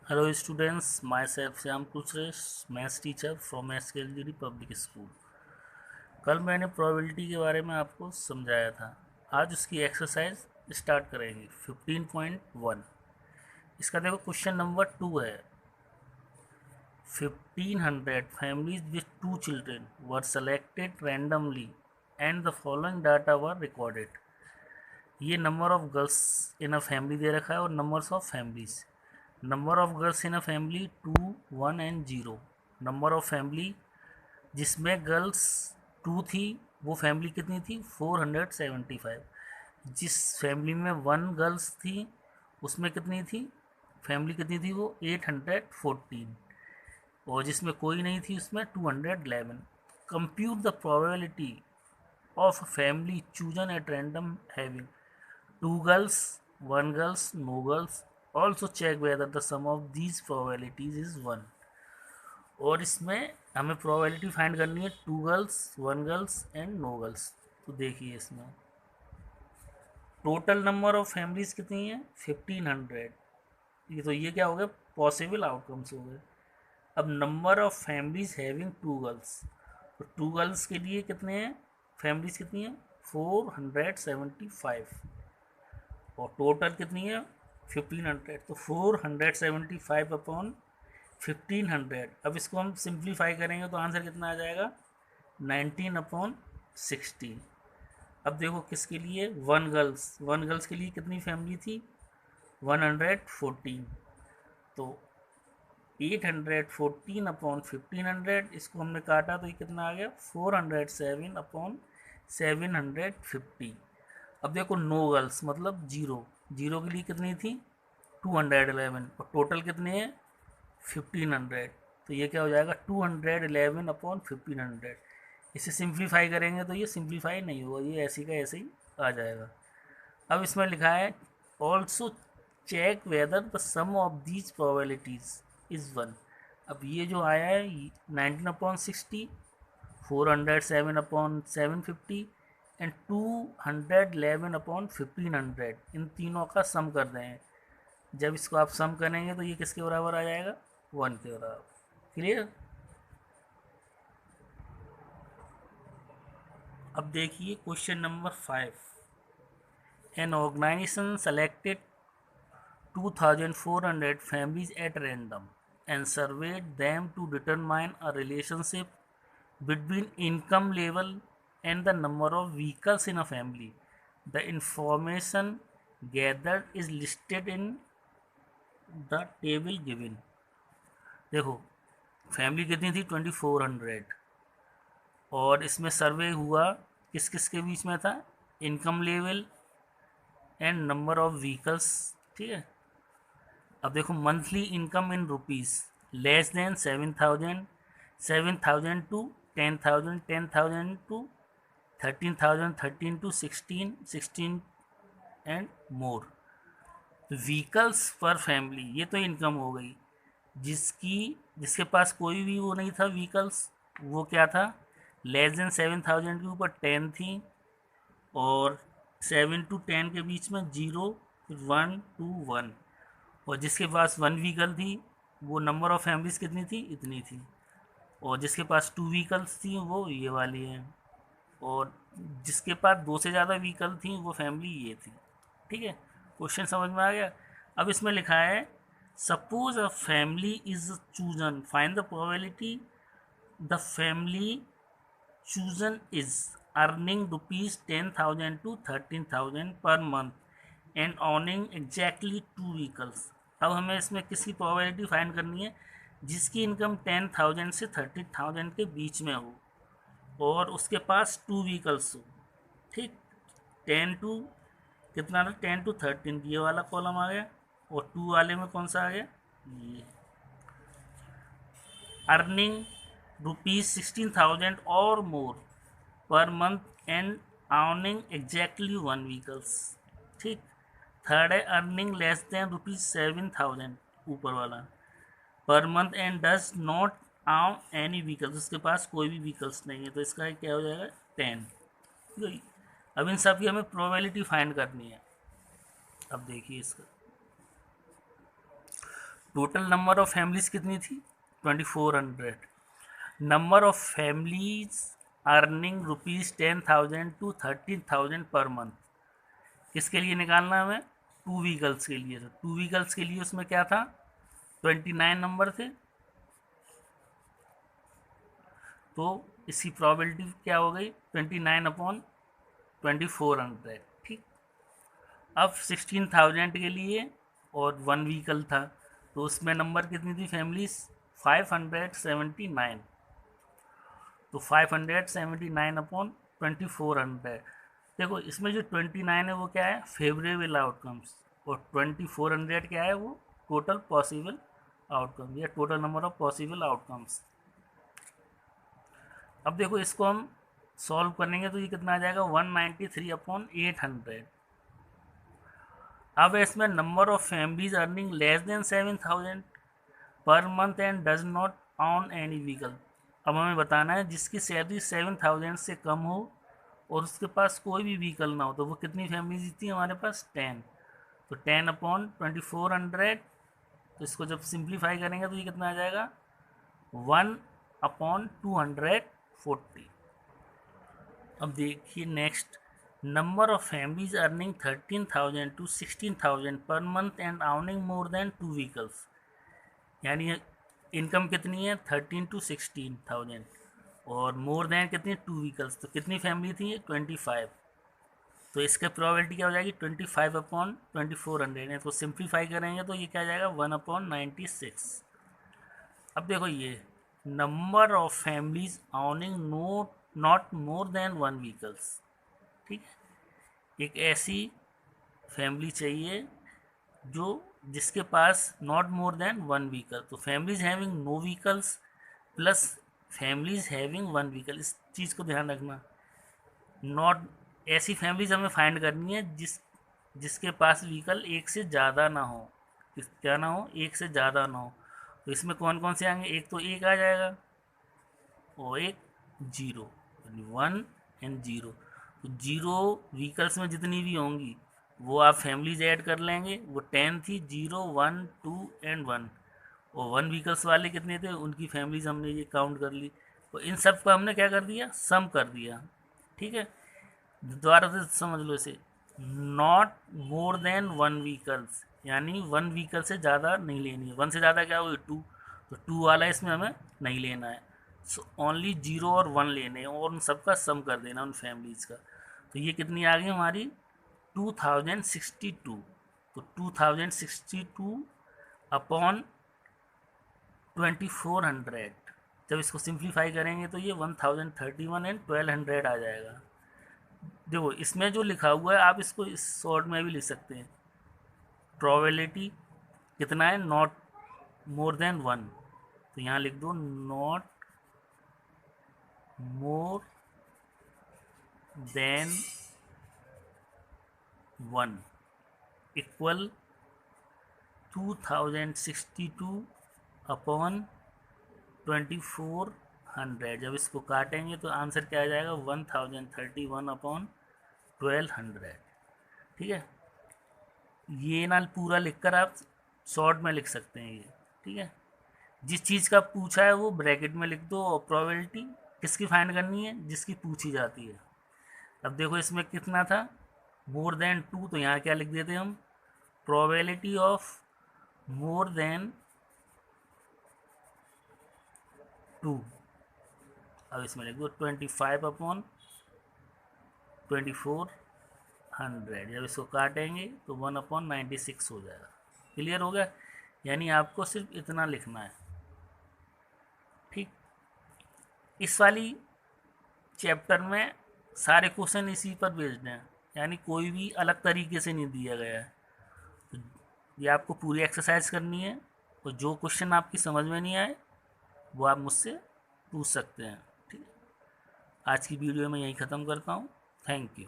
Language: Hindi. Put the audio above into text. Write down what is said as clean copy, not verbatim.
Hello students, myself Shyam Kushresh, maths teacher from SKLGD public school. कल मैंने प्रोबेबिलिटी के बारे में आपको समझाया था। आज उसकी एक्सरसाइज स्टार्ट करेंगे 15.1। इसका देखो क्वेश्चन नंबर 2 है। 1500 families with 2 children were selected randomly and the following data were recorded। ये number of girls in a family दे रखा है और numbers of families. Number of girls in a family 2, 1 and 0। Number of family जिसमें गर्ल्स 2 थी, वो फैमिली कितनी थी? 475। जिस फैमिली में 1 गर्ल्स थी, उसमें कितनी थी? फैमिली कितनी थी? वो 814। और जिसमें कोई नहीं थी, उसमें 211। Compute the probability of family chosen at random having 2 girls, 1 girls, no girls. Also check whether the sum of these probabilities is 1। और इसमें हमें प्रोबेबिलिटी फाइंड करनी है 2 girls, 1 girls and no girls. तो देखिए इसमें टोटल नंबर ऑफ फैमिलीज कितनी है? 1500। ये क्या हो गया? पॉसिबल आउटकम्स हो गए। अब number of families having 2 girls, तो 2 गर्ल्स के लिए कितने हैं? फैमिलीज कितनी है? 475। और टोटल कितनी है? 1500। तो 475 अपॉन 1500। अब इसको हम सिंप्लीफाई करेंगे तो आंसर कितना आ जाएगा? 19 अपॉन 60। अब देखो किसके लिए? 1 गर्ल्स के लिए कितनी फैमिली थी? 114। तो 814 अपॉन 1500, इसको हमने काटा तो ये कितना आ गया? 407 अपॉन 750। अब देखो नो गर्ल्स मतलब जीरो। जीरो के लिए कितनी थी? 211। और टोटल कितने हैं? 1500। तो ये क्या हो जाएगा? 211 अपॉन 1500। इसे सिंप्लीफाई करेंगे तो ये सिंप्लीफाई नहीं होगा, ये ऐसे का ऐसे ही आ जाएगा। अब इसमें लिखा है also check whether the sum of these probabilities is 1। अब ये जो आया है 19 अपॉन 60, 407 अपॉन 750 एंड 211 अपॉन 1500, इन तीनों का सम कर रहे हैं। जब इसको आप सम करेंगे तो ये किसके बराबर आ जाएगा? 1 के बराबर। क्लियर? अब देखिए question number 5। An organisation selected 2400 families at random and surveyed them to determine a relationship between income level and the number of vehicles in a family. The information gathered is listed in the table given। देखो फैमिली कितनी थी? 2400। और इसमें सर्वे हुआ किस किस के बीच में था? Income level and number of vehicles. ठीक है। अब देखो monthly income in rupees less than 7000, 7000 to 10,000, 10,000 to 13,000, 13 to 16, 16 and more. Vehicles per family, ये तो इनकम हो गई। जिसके पास कोई भी वो नहीं था व्हीकल्स, वो क्या था? लेस देन 7000 के ऊपर 10 थी, और 7 टू 10 के बीच में 0, फिर 1 टू 1। और जिसके पास 1 व्हीकल थी, वो नंबर ऑफ फैमिलीज कितनी थी? इतनी थी। और जिसके पास 2 व्हीकल्स थी, वो ये वाली है। और जिसके पास 2 से ज़्यादा व्हीकल थी, वो फैमिली ये थी। ठीक है, क्वेश्चन समझ में आ गया? अब इसमें लिखा है suppose a family is chosen, find the probability the family chosen is earning rupees 10,000 to 13,000 per month and owning exactly 2 vehicles. अब हमें इसमें किसकी प्रोबेबिलिटी फाइंड करनी है? जिसकी इनकम 10,000 से 30,000 के बीच में हो और उसके पास 2 व्हीकल्स हो। ठीक। 10 टू कितना था? 10 टू 13, ये वाला कॉलम आ गया। और 2 वाले में कौन सा आ गया? ये अर्निंग रुपीज 16,000 और more per month and earning exactly 1 vehicles. ठीक। थर्ड है अर्निंग लेस देन रुपीज 7,000, ऊपर वाला, per month and does not earn any vehicles, उसके पास कोई भी व्हीकल्स नहीं है। तो इसका क्या हो जाएगा? 10। अब इन सब की हमें प्रोबेबिलिटी फाइंड करनी है। अब देखिए इसका टोटल नंबर ऑफ फैमिलीज कितनी थी 2400. Number of families earning ₹10,000 to 13,000 per month, किसके लिए निकालना है हमें, 2 व्हीकल्स के लिए. तो 2 व्हीकल्स के लिए उसमें क्या था 29 नंबर थे, तो इसकी प्रोबेबिलिटी क्या हो गई 29/2400. ठीक. अब 16,000 के लिए और 1 व्हीकल था, तो उसमें नंबर कितनी थी फैमिलीज 579. तो 579/2400. देखो इसमें जो 29 है वो क्या है फेवरेबल आउटकम्स, और 2400 क्या है वो टोटल पॉसिबल आउटकम या total number of possible outcomes. अब देखो इसको हम सॉल्व करेंगे तो ये कितना आ जाएगा 193/800. अब इसमें number of families earning less then 7,000 पर month and does not on any vehicle. अब हमें बताना है जिसकी सैलरी 7,000 से कम हो और उसके पास कोई भी व्हीकल ना हो, तो वो कितनी फैमिलीज थी हमारे पास 10. तो 10/2400. तो इसको जब सिंप्लीफाई करेंगे तो ये कितना आ जाएगा 1/240. अब देखिए next, number of families earning 13,000 to 16,000 पर month and earning more than 2 vehicles. यानी इनकम कितनी है 13 to 16,000 और मोर देन कितनी 2 व्हीकल्स. तो कितनी फैमिली थी ये 25. तो इसका प्रोबेबिलिटी क्या हो जाएगी 25/2400 है. तो सिंप्लीफाई करेंगे तो ये क्या आ जाएगा 1/96. अब देखो ये number of families owning not more than 1 vehicles. ठीक है, एक ऐसी फैमिली चाहिए जो जिसके पास नॉट मोर देन 1 व्हीकल. तो families having no vehicles plus families having 1 vehicle, इस चीज़ को ध्यान रखना. नॉट ऐसी फैमिलीज हमें फाइंड करनी है जिसके पास व्हीकल एक से ज़्यादा ना हो. क्या ना हो, एक से ज़्यादा ना हो. तो इसमें कौन कौन से आएंगे, एक तो एक आ जाएगा और एक 0, 1 एंड 0. तो 0 व्हीकल्स में जितनी भी होंगी वो आप फैमिलीज ऐड कर लेंगे. वो 10 थी, 0, 1, 2 एंड 1. और 1 व्हीकल्स वाले कितने थे उनकी फैमिलीज हमने ये काउंट कर ली. तो इन सब को हमने क्या कर दिया सम कर दिया. ठीक है, दोबारा से समझ लो इसे, नॉट मोर देन 1 व्हीकल्स यानी 1 व्हीकल से ज़्यादा नहीं लेनी है. 1 से ज़्यादा क्या हुई 2, तो 2 वाला इसमें हमें नहीं लेना है. सो ओनली 0 और 1 लेने हैं और उन सबका सम कर देना उन फैमिलीज़ का. तो ये कितनी आ गई हमारी 2062. तो 2062 अपॉन 2400. जब इसको सिंप्लीफाई करेंगे तो ये 1031 एंड 1200 आ जाएगा. देखो इसमें जो लिखा हुआ है आप इसको इस शॉर्ट में भी लिख सकते हैं. प्रोबेबिलिटी कितना है नॉट मोर देन 1, तो यहाँ लिख दो not more than 1 equal 2062 upon 2400. जब इसको काटेंगे तो आंसर क्या आ जाएगा 1031/1200. ठीक है, ये ना पूरा लिखकर आप शॉर्ट में लिख सकते हैं ये. ठीक है, जिस चीज़ का पूछा है वो ब्रैकेट में लिख दो और प्रोबेबिलिटी किसकी फाइंड करनी है जिसकी पूछी जाती है. अब देखो इसमें कितना था मोर देन 2, तो यहाँ क्या लिख देते हम प्रोबेबिलिटी ऑफ मोर देन 2. अब इसमें लिख दो 25/2400. जब इसको काटेंगे तो 1/96 हो जाएगा. क्लियर हो गया, यानी आपको सिर्फ इतना लिखना है. ठीक, इस वाली चैप्टर में सारे क्वेश्चन इसी पर बेस्ड हैं, यानी कोई भी अलग तरीके से नहीं दिया गया है. तो ये आपको पूरी एक्सरसाइज करनी है और जो क्वेश्चन आपकी समझ में नहीं आए वो आप मुझसे पूछ सकते हैं. ठीक है, आज की वीडियो में यहीं ख़त्म करता हूँ. Thank you.